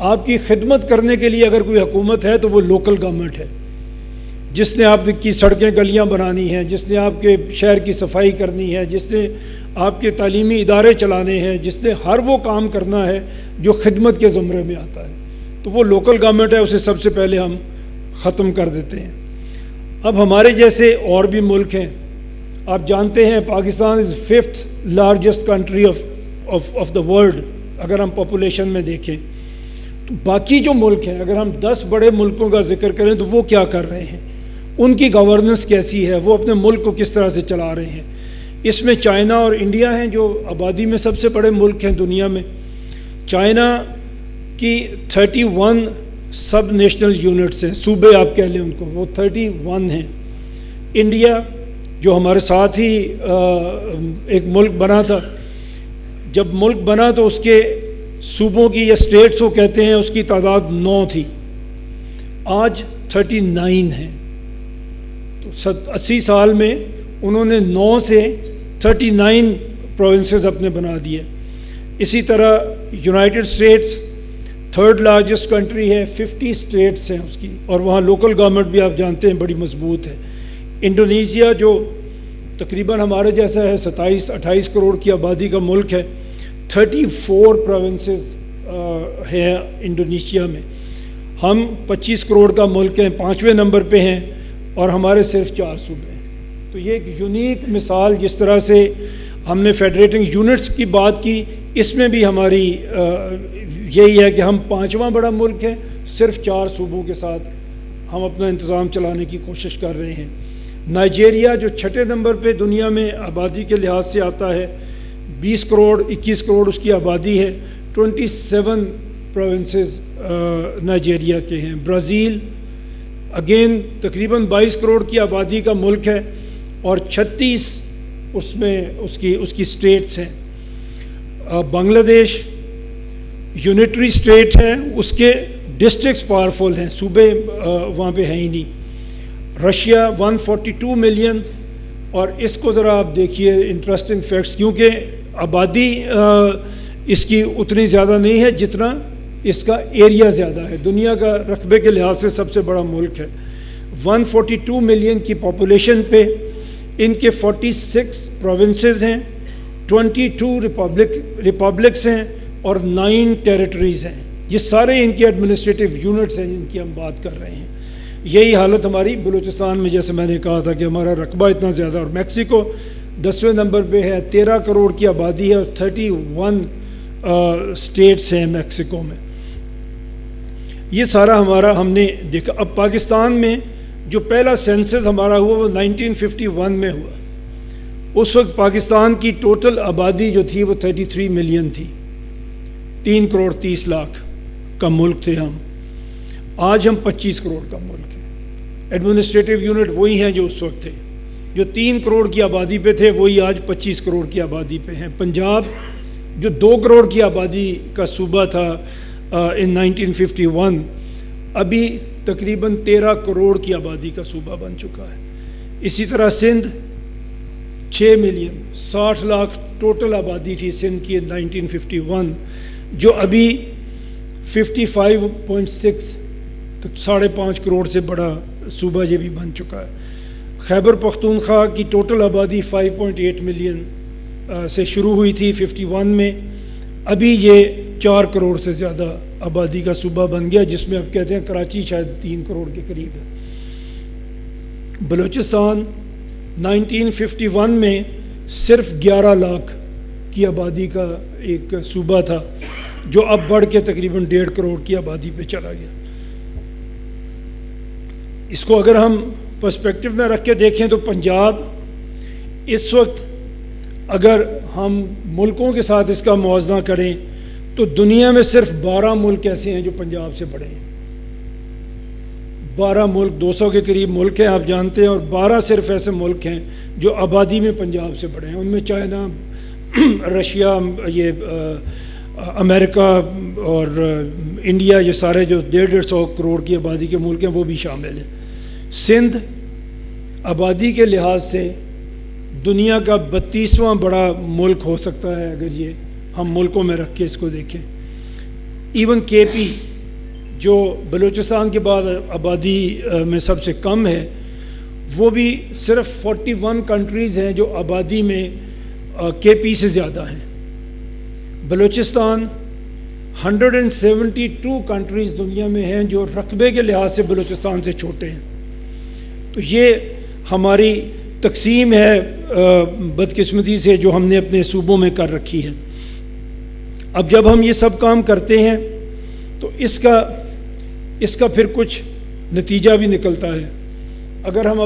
آپ کی خدمت کرنے کے لیے اگر کوئی حکومت ہے تو وہ لوکل گورنمنٹ ہے، جس نے آپ کی سڑکیں گلیاں بنانی ہیں، جس نے آپ کے شہر کی صفائی کرنی ہے، جس نے آپ کے تعلیمی ادارے چلانے ہیں، جس نے ہر وہ کام کرنا ہے جو خدمت کے زمرے میں آتا ہے، تو وہ لوکل گورنمنٹ ہے، اسے سب سے پہلے ہم ختم کر دیتے ہیں۔ اب ہمارے جیسے اور بھی ملک ہیں، آپ جانتے ہیں پاکستان از 5th largest country of the world اگر ہم پاپولیشن میں دیکھیں، تو باقی جو ملک ہیں اگر ہم 10 بڑے ملکوں کا ذکر کریں تو وہ کیا کر رہے ہیں، ان کی گورننس کیسی ہے، وہ اپنے ملک کو کس طرح سے چلا رہے ہیں۔ اس میں چائنا اور انڈیا ہیں جو آبادی میں سب سے بڑے ملک ہیں دنیا میں۔ چائنا کی 31 سب نیشنل یونٹس ہیں، صوبے آپ کہہ لیں ان کو، وہ 31 ہیں۔ انڈیا جو ہمارے ساتھ ہی ایک ملک بنا تھا، جب ملک بنا تو اس کے صوبوں کی یا اسٹیٹس کو کہتے ہیں، اس کی تعداد 9 تھی، آج 39 ہیں۔ تو 80 سال میں انہوں نے 9 سے 39 پروونسز اپنے بنا دیے۔ اسی طرح United States 3rd largest country ہے، 50 اسٹیٹس ہیں اس کی، اور وہاں لوکل گورنمنٹ بھی آپ جانتے ہیں بڑی مضبوط ہے۔ انڈونیشیا جو تقریباً ہمارے جیسا ہے، 27-28 کروڑ کی آبادی کا ملک ہے، 34 پروونسز ہیں انڈونیشیا میں۔ ہم 25 کروڑ کا ملک ہیں، 5ویں نمبر پہ ہیں، اور ہمارے صرف 4 صوبے ہیں۔ تو یہ ایک یونیک مثال، جس طرح سے ہم نے فیڈریٹنگ یونٹس کی بات کی، اس میں بھی ہماری یہی ہے کہ ہم 5واں بڑا ملک ہے، صرف 4 صوبوں کے ساتھ ہم اپنا انتظام چلانے کی کوشش کر رہے ہیں۔ نائجیریا جو 6 نمبر پہ دنیا میں آبادی کے لحاظ سے آتا ہے، 20 کروڑ 21 کروڑ اس کی آبادی ہے، 27 پروونسز نائجیریا کے ہیں۔ برازیل اگین تقریباً 22 کروڑ کی آبادی کا ملک ہے، اور 36 اس میں اس کی اسٹیٹس ہیں۔ بنگلہ دیش یونٹری اسٹیٹ ہے، اس کے ڈسٹرکٹس پاورفل ہیں، صوبے وہاں پہ ہیں ہی نہیں۔ رشیا 142 ملین، اور اس کو ذرا آپ دیکھیے انٹرسٹنگ فیکٹس، کیونکہ آبادی اس کی اتنی زیادہ نہیں ہے جتنا اس کا ایریا زیادہ ہے، دنیا کا رقبے کے لحاظ سے سب سے بڑا ملک ہے۔ 142 ملین کی پاپولیشن پہ ان کے 46 پروونسز ہیں، 22 ریپبلکس ہیں، اور 9 ٹیریٹریز ہیں۔ یہ سارے ان کے ایڈمنسٹریٹو یونٹس ہیں جن کی ہم بات کر رہے ہیں۔ یہی حالت ہماری بلوچستان میں، جیسے میں نے کہا تھا کہ ہمارا رقبہ اتنا زیادہ، اور میکسیکو 10ویں نمبر پہ ہے، 13 کروڑ کی آبادی ہے، اور 31 اسٹیٹس ہیں میکسیکو میں۔ یہ سارا ہم نے دیکھا۔ اب پاکستان میں جو پہلا سینسس ہمارا ہوا وہ 1951 میں ہوا۔ اس وقت پاکستان کی ٹوٹل آبادی جو تھی وہ 33 ملین تھی، 3 کروڑ 30 لاکھ کا ملک تھے ہم۔ آج ہم 25 کروڑ کا ملک ہے۔ ایڈمنسٹریٹو یونٹ وہی ہیں جو اس وقت تھے، جو 3 کروڑ کی آبادی پہ تھے وہی آج 25 کروڑ کی آبادی پہ ہیں۔ پنجاب جو 2 کروڑ کی آبادی کا صوبہ تھا ان 1951، ابھی تقریباً 13 کروڑ کی آبادی کا صوبہ بن چکا ہے۔ اسی طرح سندھ 6 ملین 60 لاکھ ٹوٹل آبادی تھی سندھ کی 1951، جو ابھی 55.6 تک 5.5 کروڑ سے بڑا صوبہ یہ بھی بن چکا ہے۔ خیبر پختونخوا کی ٹوٹل آبادی 5.8 ملین سے شروع ہوئی تھی 51 میں، ابھی یہ 4 کروڑ سے زیادہ آبادی کا صوبہ بن گیا، جس میں اب کہتے ہیں کراچی شاید 3 کروڑ کے قریب ہے۔ بلوچستان 1951 میں صرف 11 لاکھ کی آبادی کا ایک صوبہ تھا، جو اب بڑھ کے تقریباً 1.5 کروڑ کی آبادی پہ چلا گیا۔ اس کو اگر ہم پرسپیکٹو میں رکھ کے دیکھیں تو پنجاب اس وقت اگر ہم ملکوں کے ساتھ اس کا موازنہ کریں تو دنیا میں صرف 12 ملک ایسے ہیں جو پنجاب سے بڑے ہیں۔ 12 ملک 200 کے قریب ملک ہیں آپ جانتے ہیں، اور 12 صرف ایسے ملک ہیں جو آبادی میں پنجاب سے بڑے ہیں۔ ان میں چائنا، رشیا، یہ امریکہ اور انڈیا، یہ سارے جو 150 کروڑ کی آبادی کے ملک ہیں وہ بھی شامل ہیں۔ سندھ آبادی کے لحاظ سے دنیا کا 32واں بڑا ملک ہو سکتا ہے اگر یہ ہم ملکوں میں رکھ کے اس کو دیکھیں۔ ایون کے پی جو بلوچستان کے بعد آبادی میں سب سے کم ہے، وہ بھی صرف 41 کنٹریز ہیں جو آبادی میں کے پی سے زیادہ ہیں۔ بلوچستان 172 کنٹریز دنیا میں ہیں جو رقبے کے لحاظ سے بلوچستان سے چھوٹے ہیں۔ تو یہ ہماری تقسیم ہے بدقسمتی سے جو ہم نے اپنے صوبوں میں کر رکھی ہے۔ اب جب ہم یہ سب کام کرتے ہیں تو اس کا پھر کچھ نتیجہ بھی نکلتا ہے۔ اگر ہم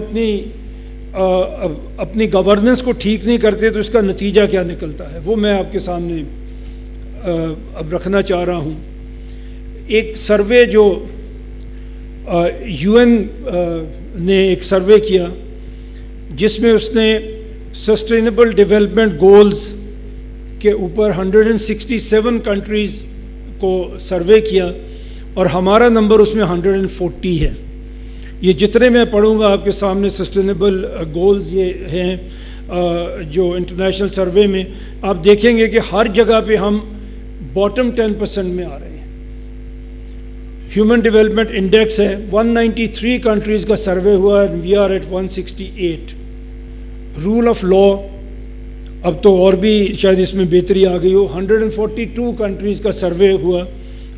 اپنی گورننس کو ٹھیک نہیں کرتے تو اس کا نتیجہ کیا نکلتا ہے، وہ میں آپ کے سامنے اب رکھنا چاہ رہا ہوں۔ ایک سروے جو یو این نے ایک سروے کیا جس میں اس نے سسٹینیبل ڈیولپمنٹ گولز کے اوپر 167 کنٹریز کو سروے کیا اور ہمارا نمبر اس میں 140 ہے۔ یہ جتنے میں پڑھوں گا آپ کے سامنے سسٹینیبل گولز یہ ہیں جو انٹرنیشنل سروے میں آپ دیکھیں گے کہ ہر جگہ پہ ہم باٹم 10% میں آ رہے ہیں۔ ہیومن ڈیولپمنٹ انڈیکس ہے 193 کنٹریز کا سروے ہوا ہے، we are at 168۔ Rule of law اب تو اور بھی شاید اس میں بہتری آ گئی ہو، 142 کنٹریز کا سروے ہوا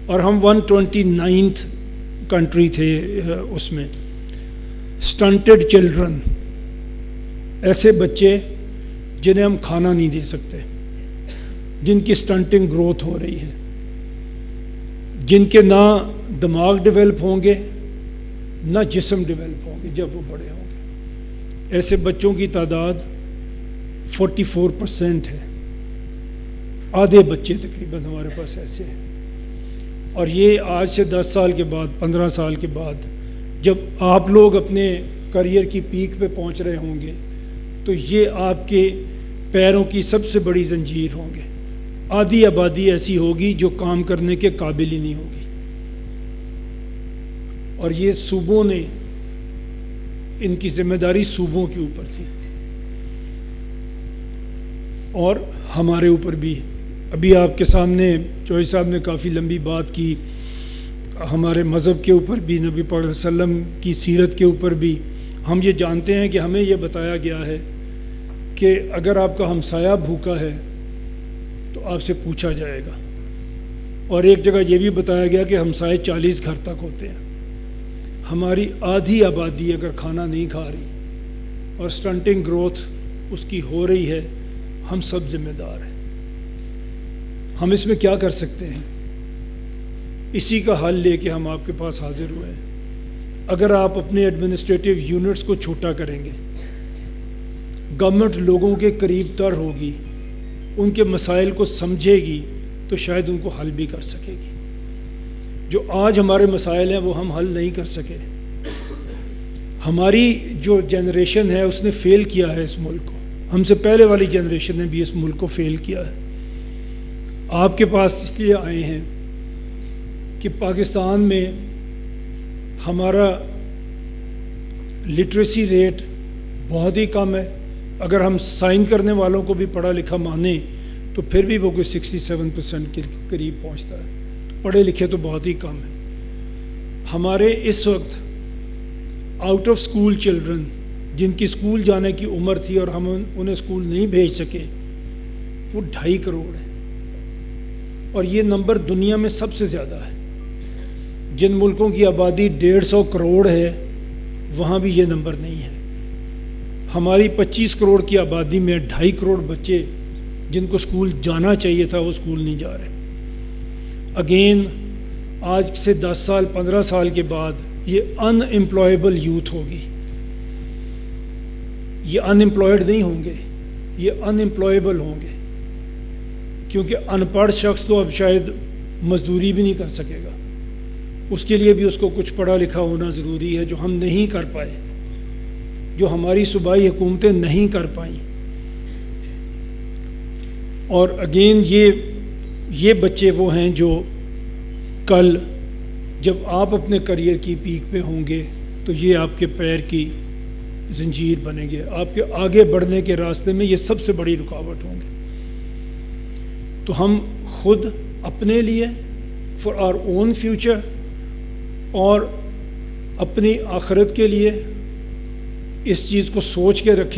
اور ہم 129 کنٹری تھے اس میں۔ سٹنٹڈ چلڈرن، ایسے بچے جنہیں ہم کھانا نہیں دے سکتے، جن کی سٹنٹنگ گروتھ ہو رہی ہے، جن کے نہ دماغ ڈیولپ ہوں گے نہ جسم ڈیولپ ہوں گے جب وہ بڑے ہوں گے۔ ایسے بچوں کی تعداد 44% ہے، آدھے بچے تقریباً ہمارے پاس ایسے ہیں۔ اور یہ آج سے 10 سال کے بعد 15 سال کے بعد جب آپ لوگ اپنے کریئر کی پیک پہ پہنچ رہے ہوں گے تو یہ آپ کے پیروں کی سب سے بڑی زنجیر ہوں گے۔ آدھی آبادی ایسی ہوگی جو کام کرنے کے قابل ہی نہیں ہوگی، اور یہ صوبوں نے، ان کی ذمہ داری صوبوں کے اوپر تھی اور ہمارے اوپر بھی۔ ابھی آپ کے سامنے چوہی صاحب نے کافی لمبی بات کی ہمارے مذہب کے اوپر بھی، نبی پاک علیہ وسلم کی سیرت کے اوپر بھی۔ ہم یہ جانتے ہیں کہ ہمیں یہ بتایا گیا ہے کہ اگر آپ کا ہمسایہ بھوکا ہے تو آپ سے پوچھا جائے گا، اور ایک جگہ یہ بھی بتایا گیا کہ ہمسائے 40 گھر تک ہوتے ہیں۔ ہماری آدھی آبادی اگر کھانا نہیں کھا رہی اور سٹنٹنگ گروتھ اس کی ہو رہی ہے، ہم سب ذمہ دار ہیں۔ ہم اس میں کیا کر سکتے ہیں؟ اسی کا حل لے کے ہم آپ کے پاس حاضر ہوئے ہیں۔ اگر آپ اپنے ایڈمنسٹریٹو یونٹس کو چھوٹا کریں گے، گورنمنٹ لوگوں کے قریب تر ہوگی، ان کے مسائل کو سمجھے گی تو شاید ان کو حل بھی کر سکے گی۔ جو آج ہمارے مسائل ہیں وہ ہم حل نہیں کر سکے۔ ہماری جو جنریشن ہے اس نے فیل کیا ہے اس ملک کو، ہم سے پہلے والی جنریشن نے بھی اس ملک کو فیل کیا ہے۔ آپ کے پاس اس لیے آئے ہیں کہ پاکستان میں ہمارا لٹریسی ریٹ بہت ہی کم ہے۔ اگر ہم سائن کرنے والوں کو بھی پڑھا لکھا مانیں تو پھر بھی وہ کوئی 67% کے قریب پہنچتا ہے، پڑھے لکھے تو بہت ہی کم ہیں۔ ہمارے اس وقت آؤٹ آف اسکول چلڈرن جن کی اسکول جانے کی عمر تھی اور ہم انہیں اسکول نہیں بھیج سکے، وہ 2.5 کروڑ ہیں، اور یہ نمبر دنیا میں سب سے زیادہ ہے۔ جن ملکوں کی آبادی 150 کروڑ ہے وہاں بھی یہ نمبر نہیں ہے۔ ہماری 25 کروڑ کی آبادی میں 2.5 کروڑ بچے جن کو اسکول جانا چاہیے تھا وہ اسکول نہیں جا رہے۔ اگین آج سے 10 سال 15 سال کے بعد یہ ان امپلائیبل یوتھ ہوگی۔ یہ ان امپلائڈ نہیں ہوں گے، یہ ان امپلائیبل ہوں گے، کیونکہ ان پڑھ شخص تو اب شاید مزدوری بھی نہیں کر سکے گا، اس کے لیے بھی اس کو کچھ پڑھا لکھا ہونا ضروری ہے، جو ہم نہیں کر پائے، جو ہماری صوبائی حکومتیں نہیں کر پائیں۔ اور اگین یہ بچے وہ ہیں جو کل جب آپ اپنے کریئر کی پیک پہ ہوں گے تو یہ آپ کے پیر کی زنجیر بنیں گے، آپ کے آگے بڑھنے کے راستے میں یہ سب سے بڑی رکاوٹ ہوں گے۔ تو ہم خود اپنے لیے فار آر اون فیوچر اور اپنی آخرت کے لیے اس چیز کو سوچ کے رکھیں